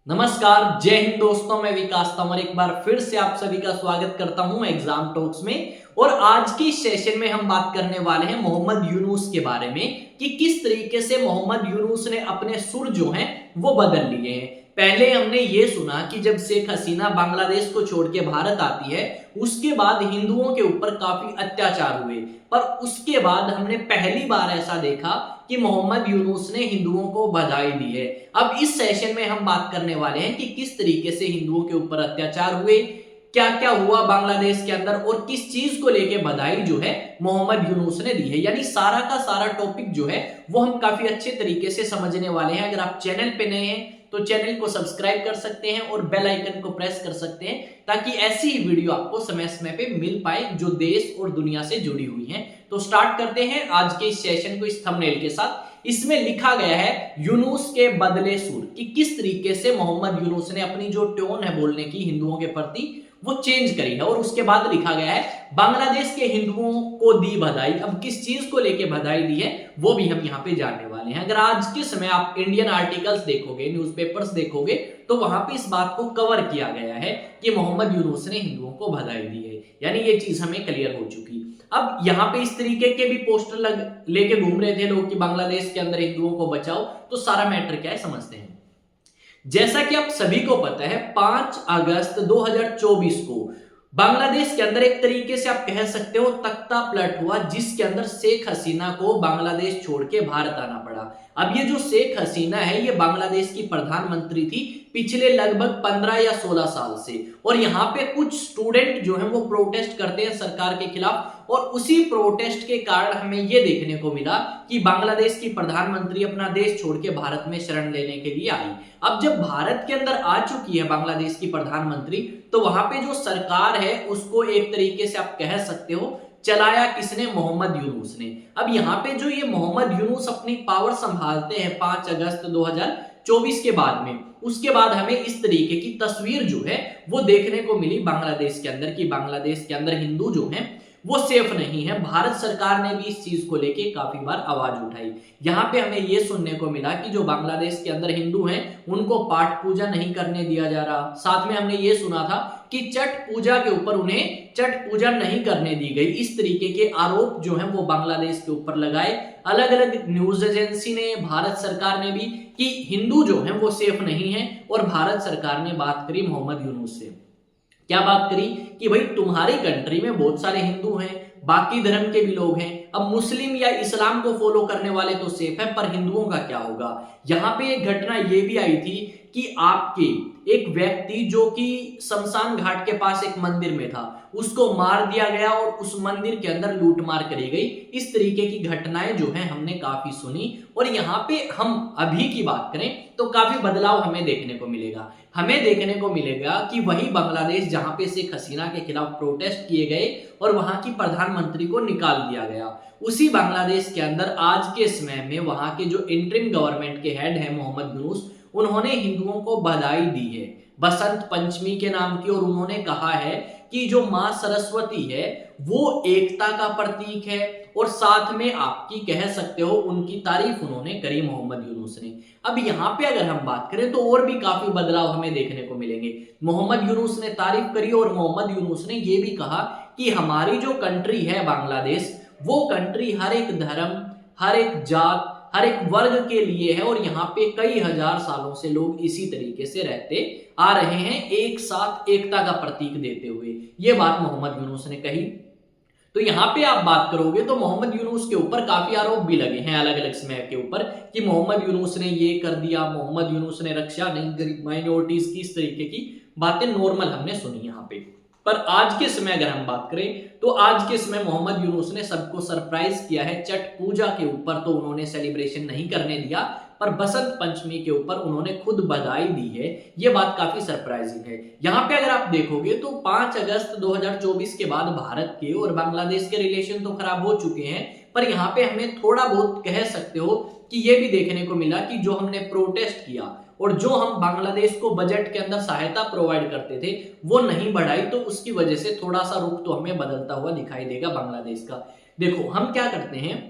नमस्कार, जय हिंद दोस्तों। मैं विकास तंवर एक बार फिर से आप सभी का स्वागत करता हूं एग्जाम टॉक्स में। और आज की सेशन में हम बात करने वाले हैं मोहम्मद यूनुस के बारे में कि किस तरीके से मोहम्मद यूनुस ने अपने सुर जो हैं वो बदल लिए हैं। पहले हमने ये सुना कि जब शेख हसीना बांग्लादेश को छोड़ के भारत आती है उसके बाद हिंदुओं के ऊपर काफी अत्याचार हुए, पर उसके बाद हमने पहली बार ऐसा देखा कि मोहम्मद यूनुस ने हिंदुओं को बधाई दी है। अब इस सेशन में हम बात करने वाले हैं कि किस तरीके से हिंदुओं के ऊपर अत्याचार हुए, क्या क्या हुआ बांग्लादेश के अंदर और किस चीज को लेके बधाई जो है मोहम्मद यूनुस ने दी है। यानी सारा का सारा टॉपिक जो है वो हम काफी अच्छे तरीके से समझने वाले हैं। अगर आप चैनल पे नए हैं तो चैनल को सब्सक्राइब कर सकते हैं और बेल आइकन को प्रेस कर सकते हैं ताकि ऐसी ही वीडियो आपको समय समय पे मिल पाए जो देश और दुनिया से जुड़ी हुई हैं। तो स्टार्ट करते हैं आज के इस सेशन को इस थंबनेल के साथ। इसमें लिखा गया है यूनुस के बदले सुर, कि किस तरीके से मोहम्मद यूनुस ने अपनी जो टोन है बोलने की हिंदुओं के प्रति वो चेंज करी है। और उसके बाद लिखा गया है बांग्लादेश के हिंदुओं को दी बधाई। अब किस चीज को लेके बधाई दी है वो भी हम यहाँ पे जानने वाले हैं। अगर आज के समय आप इंडियन आर्टिकल्स देखोगे, न्यूज़पेपर्स देखोगे तो वहां पे इस बात को कवर किया गया है कि मोहम्मद यूनुस ने हिंदुओं को बधाई दी है। यानी ये चीज हमें क्लियर हो चुकी। अब यहाँ पे इस तरीके के भी पोस्टर लेके घूम रहे थे लोग कि बांग्लादेश के अंदर हिंदुओं को बचाओ। तो सारा मैटर क्या है समझते हैं। जैसा कि आप सभी को पता है 5 अगस्त 2024 को बांग्लादेश के अंदर एक तरीके से आप कह सकते हो तख्ता पलट हुआ, जिसके अंदर शेख हसीना को बांग्लादेश छोड़ के भारत आना पड़ा। अब ये जो शेख हसीना है ये बांग्लादेश की प्रधानमंत्री थी पिछले लगभग 15 या 16 साल से। और यहाँ पे कुछ स्टूडेंट जो हैं वो प्रोटेस्ट करते हैं सरकार के खिलाफ, और उसी प्रोटेस्ट के कारण हमें ये देखने को मिला कि बांग्लादेश की प्रधानमंत्री अपना देश छोड़ के भारत में शरण लेने के लिए आई। अब जब भारत के अंदर आ चुकी है बांग्लादेश की प्रधानमंत्री, तो वहां पे जो सरकार है उसको एक तरीके से आप कह सकते हो चलाया किसने? मोहम्मद यूनुस ने। अब यहाँ पे जो ये मोहम्मद यूनुस अपनी पावर संभालते हैं 5 अगस्त 2024 के बाद में, उसके बाद हमें इस तरीके की तस्वीर जो है वो देखने को मिली बांग्लादेश के अंदर कि बांग्लादेश के अंदर हिंदू जो हैं वो सेफ नहीं है। भारत सरकार ने भी इस चीज को लेके काफी बार आवाज उठाई। यहाँ पे हमें ये सुनने को मिला कि जो बांग्लादेश के अंदर हिंदू हैं उनको पाठ पूजा नहीं करने दिया जा रहा। साथ में हमने ये सुना था कि छठ पूजा के ऊपर उन्हें छठ पूजा नहीं करने दी गई। इस तरीके के आरोप जो हैं वो बांग्लादेश के ऊपर लगाए अलग अलग न्यूज एजेंसी ने, भारत सरकार ने भी, कि हिंदू जो हैं वो सेफ नहीं है। और भारत सरकार ने बात करी मोहम्मद यूनुस से। क्या बात करी कि भाई तुम्हारी कंट्री में बहुत सारे हिंदू हैं, बाकी धर्म के भी लोग हैं, अब मुस्लिम या इस्लाम को फॉलो करने वाले तो सेफ है, पर हिंदुओं का क्या होगा। यहाँ पे एक घटना ये भी आई थी कि आपके एक व्यक्ति जो कि शमशान घाट के पास एक मंदिर में था उसको मार दिया गया और उस मंदिर के अंदर लूटमार करी गई। इस तरीके की घटनाएं जो हैं हमने काफी सुनी। और यहाँ पे हम अभी की बात करें तो काफी बदलाव हमें देखने को मिलेगा। हमें देखने को मिलेगा कि वही बांग्लादेश जहां पे शेख हसीना के खिलाफ प्रोटेस्ट किए गए और वहां की प्रधानमंत्री को निकाल दिया गया, उसी बांग्लादेश के अंदर आज के समय में वहां के जो इंटरिम गवर्नमेंट के हेड है मोहम्मद यूनुस, उन्होंने हिंदुओं को बधाई दी है बसंत पंचमी के नाम की। और उन्होंने कहा है कि जो मां सरस्वती है वो एकता का प्रतीक है। और साथ में आपकी कह सकते हो उनकी तारीफ उन्होंने करी मोहम्मद यूनुस ने। अब यहाँ पे अगर हम बात करें तो और भी काफी बदलाव हमें देखने को मिलेंगे। मोहम्मद यूनुस ने तारीफ करी और मोहम्मद यूनुस ने ये भी कहा कि हमारी जो कंट्री है बांग्लादेश, वो कंट्री हर एक धर्म, हर एक जात, हर एक वर्ग के लिए है। और यहाँ पे कई हजार सालों से लोग इसी तरीके से रहते आ रहे हैं, एक साथ एकता का प्रतीक देते हुए। ये बात मोहम्मद यूनुस ने कही। तो यहाँ पे आप बात करोगे तो मोहम्मद यूनुस के ऊपर काफी आरोप भी लगे हैं अलग अलग समय के ऊपर कि मोहम्मद यूनुस ने ये कर दिया, मोहम्मद यूनुस ने रक्षा नहीं करी, माइनॉरिटीज की, इस तरीके की बातें नॉर्मल हमने सुनी यहाँ पे। पर आज के समय अगर हम बात करें तो आज के समय मोहम्मद यूनुस ने सबको सरप्राइज किया है। छठ पूजा के ऊपर तो उन्होंने सेलिब्रेशन नहीं करने दिया, पर बसंत पंचमी के ऊपर उन्होंने खुद बधाई दी है। यह बात काफी सरप्राइजिंग है। यहाँ पे अगर आप देखोगे तो 5 अगस्त 2024 के बाद भारत के और बांग्लादेश के रिलेशन तो खराब हो चुके हैं, पर यहाँ पे हमें थोड़ा बहुत कह सकते हो कि ये भी देखने को मिला कि जो हमने प्रोटेस्ट किया और जो हम बांग्लादेश को बजट के अंदर सहायता प्रोवाइड करते थे वो नहीं बढ़ाई, तो उसकी वजह से थोड़ा सा रुख तो हमें बदलता हुआ दिखाई देगा बांग्लादेश का। देखो हम क्या करते हैं,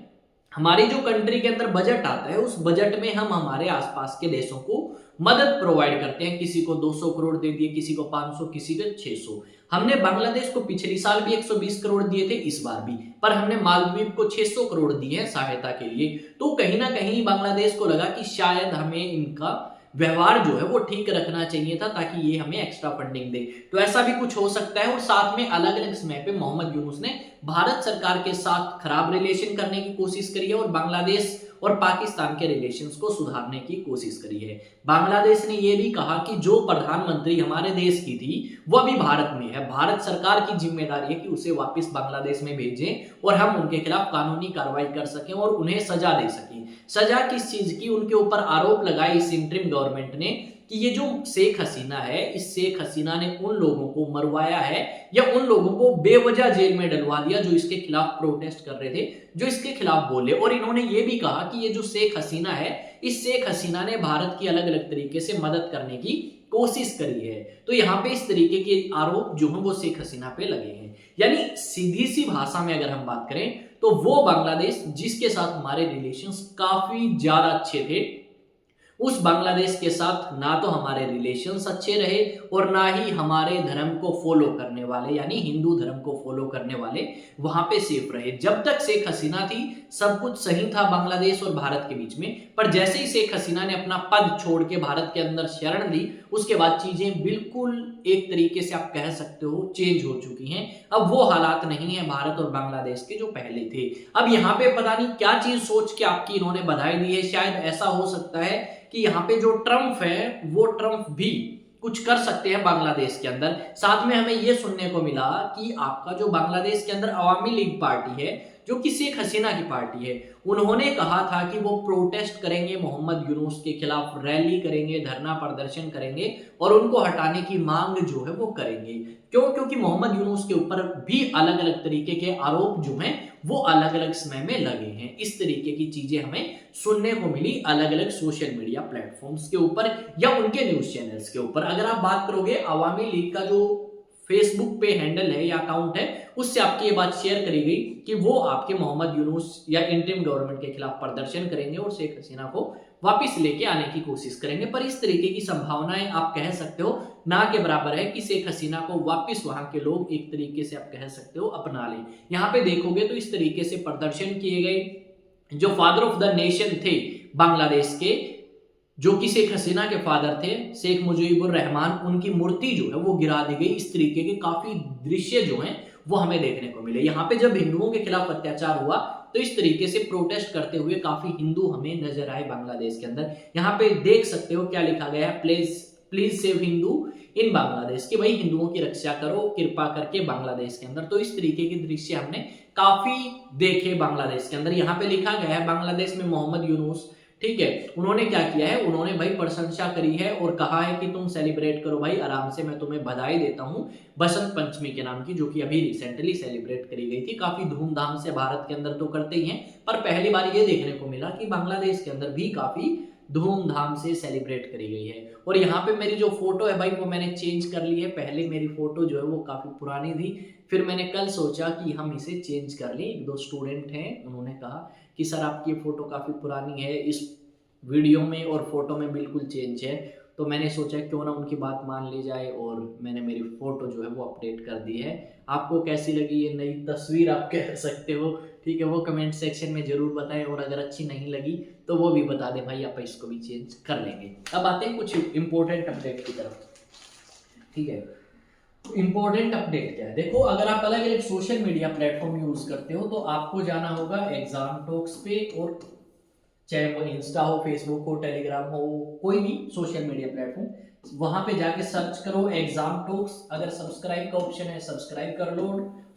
हमारी जो कंट्री के अंदर बजट आता है उस बजट में हम हमारे आसपास के देशों को मदद प्रोवाइड करते हैं। किसी को 200 करोड़ दे दिए, किसी को 500, किसी को 600। हमने बांग्लादेश को पिछले साल भी 120 करोड़ दिए थे, इस बार भी, पर हमने मालदीव को 600 करोड़ दिए हैं सहायता के लिए। तो कहीं ना कहीं बांग्लादेश को लगा कि शायद हमें इनका व्यवहार जो है वो ठीक रखना चाहिए था, ताकि ये हमें एक्स्ट्रा फंडिंग दे। तो ऐसा भी कुछ हो सकता है। और साथ में अलग अलग समय पे मोहम्मद यूनुस ने भारत सरकार के साथ खराब रिलेशन करने की कोशिश करी है और बांग्लादेश और पाकिस्तान के रिलेशंस को सुधारने की कोशिश करी है। बांग्लादेश ने यह भी कहा कि जो प्रधानमंत्री हमारे देश की थी वो अभी भारत में है, भारत सरकार की जिम्मेदारी है कि उसे वापस बांग्लादेश में भेजें और हम उनके खिलाफ कानूनी कार्रवाई कर सकें और उन्हें सजा दे सकें। सजा किस चीज की? उनके ऊपर आरोप लगाए इस इंटरिम गवर्नमेंट ने कि ये जो शेख हसीना है, इस शेख हसीना ने उन लोगों को मरवाया है या उन लोगों को बेवजह जेल में डलवा दिया जो इसके खिलाफ प्रोटेस्ट कर रहे थे, जो इसके खिलाफ बोले। और इन्होंने ये भी कहा कि ये जो शेख हसीना है, इस शेख हसीना ने भारत की अलग अलग तरीके से मदद करने की कोशिश करी है। तो यहाँ पे इस तरीके के आरोप जो है वो शेख हसीना पे लगे हैं। यानी सीधी सी भाषा में अगर हम बात करें तो वो बांग्लादेश जिसके साथ हमारे रिलेशंस काफी ज्यादा अच्छे थे, उस बांग्लादेश के साथ ना तो हमारे रिलेशंस अच्छे रहे और ना ही हमारे धर्म को फॉलो करने वाले, यानी हिंदू धर्म को फॉलो करने वाले वहां पे सेफ रहे। जब तक शेख हसीना थी सब कुछ सही था बांग्लादेश और भारत के बीच में, पर जैसे ही शेख हसीना ने अपना पद छोड़ के भारत के अंदर शरण ली, उसके बाद चीजें बिल्कुल एक तरीके से आप कह सकते हो चेंज हो चुकी हैं। अब वो हालात नहीं है भारत और बांग्लादेश के जो पहले थे। अब यहाँ पे पता नहीं क्या चीज सोच के आपकी इन्होंने बधाई दी है। शायद ऐसा हो सकता है कि यहाँ पे जो ट्रम्प है वो ट्रम्प भी कुछ कर सकते हैं बांग्लादेश के अंदर। साथ में हमें यह सुनने को मिला कि आपका जो बांग्लादेश के अंदर अवामी लीग पार्टी है, जो कि शेख हसीना की पार्टी है, उन्होंने कहा था कि वो प्रोटेस्ट करेंगे मोहम्मद यूनुस के खिलाफ, रैली करेंगे, धरना प्रदर्शन करेंगे और उनको हटाने की मांग जो है वो करेंगे। क्यों? क्योंकि मोहम्मद यूनुस के ऊपर भी अलग अलग तरीके के आरोप जो हैं वो अलग अलग समय में लगे हैं। इस तरीके की चीजें हमें सुनने को मिली अलग अलग सोशल मीडिया प्लेटफॉर्म्स के ऊपर या उनके न्यूज चैनल्स के ऊपर। अगर आप बात करोगे अवामी लीग का जो फेसबुक पे हैंडल है या अकाउंट है, उससे आपकी ये बात शेयर करी गई कि वो आपके मोहम्मद यूनुस या इंटरिम गवर्नमेंट के खिलाफ प्रदर्शन करेंगे और शेख हसीना को वापस लेके आने की कोशिश करेंगे। पर इस तरीके की संभावनाएं आप कह सकते हो ना के बराबर है कि शेख हसीना को वापस वहां के लोग एक तरीके से आप कह सकते हो अपना लें। यहाँ पे देखोगे तो इस तरीके से प्रदर्शन किए गए। जो फादर ऑफ द नेशन थे बांग्लादेश के, जो कि शेख हसीना के फादर थे, शेख मुजीबुर रहमान, उनकी मूर्ति जो है वो गिरा दी गई। इस तरीके के काफी दृश्य जो हैं वो हमें देखने को मिले। यहाँ पे जब हिंदुओं के खिलाफ अत्याचार हुआ तो इस तरीके से प्रोटेस्ट करते हुए काफी हिंदू हमें नजर आए बांग्लादेश के अंदर। यहाँ पे देख सकते हो क्या लिखा गया है, प्लीज सेव हिंदू इन बांग्लादेश, कि भाई हिंदुओं की रक्षा करो कृपा करके बांग्लादेश के अंदर। तो इस तरीके के दृश्य हमने काफी देखे बांग्लादेश के अंदर। यहाँ पे लिखा गया है बांग्लादेश में मोहम्मद यूनुस, ठीक है, उन्होंने क्या किया है, उन्होंने भाई प्रशंसा करी है और कहा है कि तुम सेलिब्रेट करो भाई आराम से, मैं तुम्हें बधाई देता हूं बसंत पंचमी के नाम की, जो कि अभी रिसेंटली सेलिब्रेट करी गई थी। काफी धूमधाम से भारत के अंदर तो करते ही हैं, पर पहली बार ये देखने को मिला कि बांग्लादेश के अंदर भी काफी धूमधाम से सेलिब्रेट करी गई है। और यहाँ पे मेरी जो फोटो है भाई वो मैंने चेंज कर ली है। पहले मेरी फोटो जो है वो काफी पुरानी थी, फिर मैंने कल सोचा कि हम इसे चेंज कर लें। एक दो स्टूडेंट हैं, उन्होंने कहा कि सर आपकी फोटो काफी पुरानी है, इस वीडियो में और फोटो में बिल्कुल चेंज है। तो मैंने सोचा क्यों ना उनकी बात मान ली जाए और मैंने मेरी फोटो जो है वो अपडेट कर दी है। आपको कैसी लगी ये नई तस्वीर आप कह सकते हो, ठीक है, वो कमेंट सेक्शन में जरूर बताएं। और अगर अच्छी नहीं लगी तो वो भी बता दें भाई, आप इसको भी चेंज कर लेंगे। अब आते हैं कुछ इंपॉर्टेंट अपडेट की तरफ, ठीक है। इंपॉर्टेंट अपडेट क्या है, देखो अगर आप अलग अलग सोशल मीडिया प्लेटफॉर्म यूज करते हो तो आपको जाना होगा एग्जाम टॉक्स पे, और चाहे वो इंस्टा हो, फेसबुक हो, टेलीग्राम हो, कोई भी सोशल मीडिया प्लेटफॉर्म, वहां पे जाके सर्च करो एग्जाम टॉक्स। अगर सब्सक्राइब का ऑप्शन है सब्सक्राइब कर लो,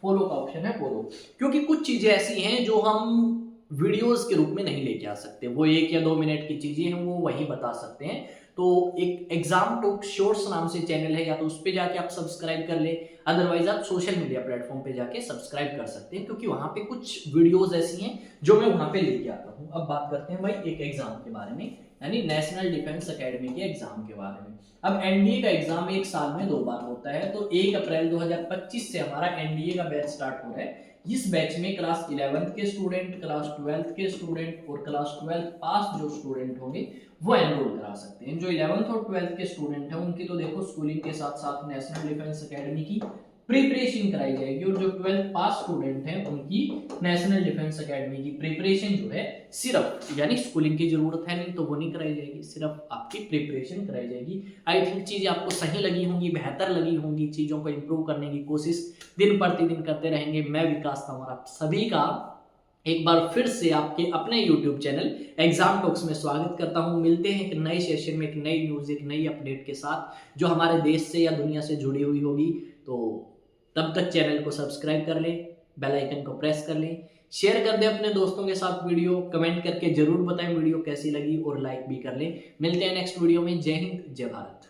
फॉलो का ऑप्शन है फॉलो, क्योंकि कुछ चीजें ऐसी हैं जो हम वीडियोस के रूप में नहीं लेके आ सकते, वो 1 या 2 मिनट की चीजें हैं वो वही बता सकते हैं। तो एक एग्जाम टॉक शॉर्ट्स नाम से चैनल है, या तो उस पे जाके आप सब्सक्राइब कर ले, अदरवाइज आप सोशल मीडिया प्लेटफॉर्म पे जाके सब्सक्राइब कर सकते हैं, क्योंकि वहां पे कुछ वीडियोस ऐसी हैं जो मैं वहां पे लेके आता हूं। अब बात करते हैं भाई एक एग्जाम के बारे में, यानी नेशनल डिफेंस एकेडमी के एग्जाम के बारे में। अब एनडीए का एग्जाम 1 साल में 2 बार होता है, तो 1 अप्रैल 2025 से हमारा एनडीए का बैच स्टार्ट हो रहा है। इस बैच में क्लास 11th के स्टूडेंट, क्लास 12th के स्टूडेंट और क्लास 12th पास जो स्टूडेंट होंगे वो एनरोल करा सकते हैं। जो 11th और 12th के स्टूडेंट हैं उनकी तो देखो स्कूलिंग के साथ साथ नेशनल डिफेंस एकेडमी की प्रिपरेशन कराई जाएगी, और जो 12th पास स्टूडेंट हैं उनकी नेशनल डिफेंस एकेडमी की प्रिपरेशन जो है सिर्फ, यानी स्कूलिंग की जरूरत है नहीं तो वो नहीं कराई जाएगी, सिर्फ आपकी प्रिपरेशन कराई जाएगी। आई थिंक चीजें आपको सही लगी होंगी, बेहतर लगी होंगी, चीजों को इंप्रूव करने की कोशिश दिन प्रतिदिन करते रहेंगे। मैं विकास तंवर आप सभी का एक बार फिर से आपके अपने YouTube चैनल एग्जाम टॉक्स में स्वागत करता हूं। मिलते हैं एक नए सेशन में, एक नई न्यूज, एक नई अपडेट के साथ जो हमारे देश से या दुनिया से जुड़ी हुई होगी। तो तब तक चैनल को सब्सक्राइब कर लें, बेल आइकन को प्रेस कर लें, शेयर कर दें अपने दोस्तों के साथ वीडियो, कमेंट करके जरूर बताएं वीडियो कैसी लगी और लाइक भी कर लें। मिलते हैं नेक्स्ट वीडियो में। जय हिंद, जय भारत।